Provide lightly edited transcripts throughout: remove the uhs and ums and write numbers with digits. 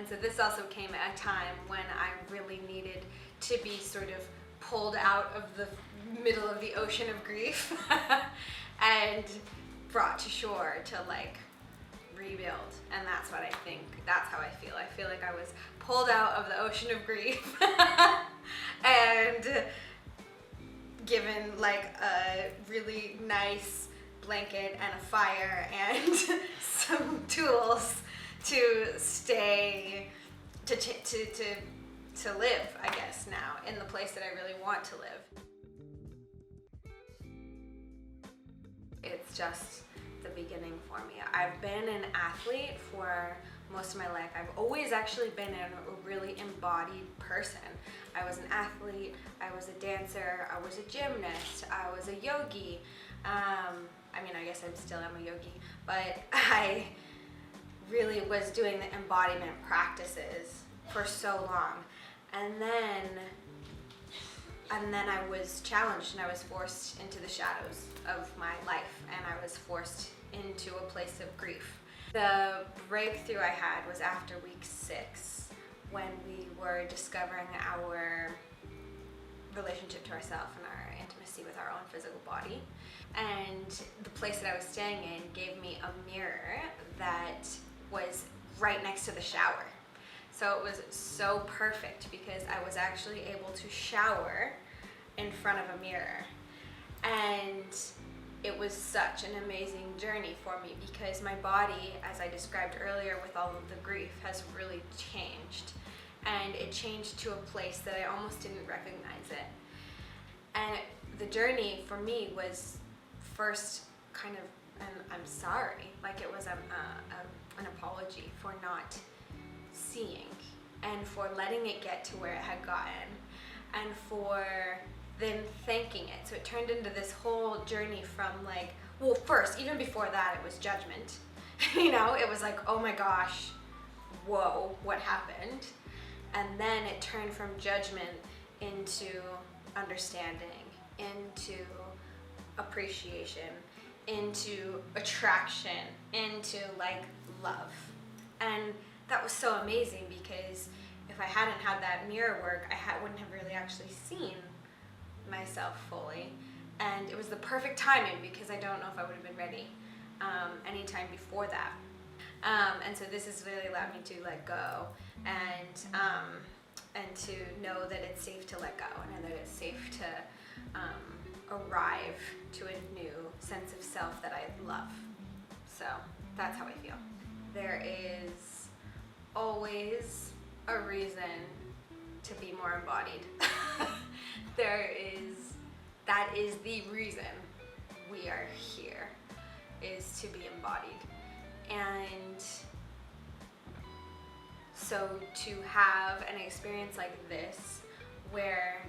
so this also came at a time when I really needed to be sort of pulled out of the middle of the ocean of grief and brought to shore to like rebuild. And that's what I think, that's how I feel. I feel like I was pulled out of the ocean of grief and given like a really nice blanket and a fire and some tools to stay, to live, I guess, now in the place that I really want to live. It's just the beginning for me. I've been an athlete for most of my life. I've always actually been a really embodied person. I was an athlete, I was a dancer, I was a gymnast, I was a yogi. I mean, I guess I still am a yogi, but I really was doing the embodiment practices for so long. And then I was challenged and I was forced into the shadows of my life, and I was forced into a place of grief. The breakthrough I had was after week 6, when we were discovering our relationship to ourselves and our intimacy with our own physical body. And the place that I was staying in gave me a mirror that was right next to the shower. So it was so perfect because I was actually able to shower in front of a mirror. And it was such an amazing journey for me because my body, as I described earlier with all of the grief, has really changed. And it changed to a place that I almost didn't recognize it. And the journey for me was first kind of, and I'm sorry, like it was an apology for not seeing and for letting it get to where it had gotten, and for then thanking it. So it turned into this whole journey from like, well, first, even before that, it was judgment. You know, it was like, oh my gosh, whoa, what happened? And then it turned from judgment into understanding, into appreciation, into attraction, into like love. And that was so amazing because if I hadn't had that mirror work, I wouldn't have really actually seen myself fully. And it was the perfect timing because I don't know if I would have been ready anytime before that. And so this has really allowed me to let go and to know that it's safe to let go and that it's safe to arrive to a new sense of self that I love. So that's how I feel. There is always a reason to be more embodied. That is the reason we are here, is to be embodied. And so to have an experience like this, where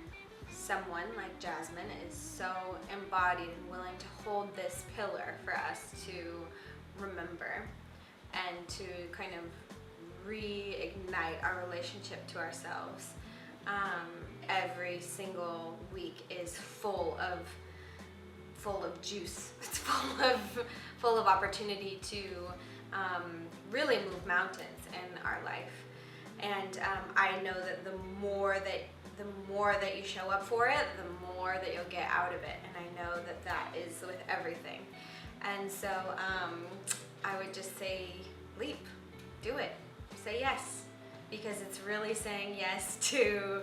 someone like Jasmine is so embodied and willing to hold this pillar for us to remember and to kind of reignite our relationship to ourselves. Every single week is full of juice. It's full of opportunity to really move mountains in our life. And I know that the more that you show up for it, the more that you'll get out of it. And I know that that is with everything. And so I would just say, leap, do it, say yes, because it's really saying yes to,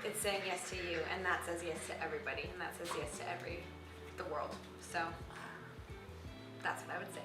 it's saying yes to you, and that says yes to everybody, and that says yes to the world. So that's what I would say.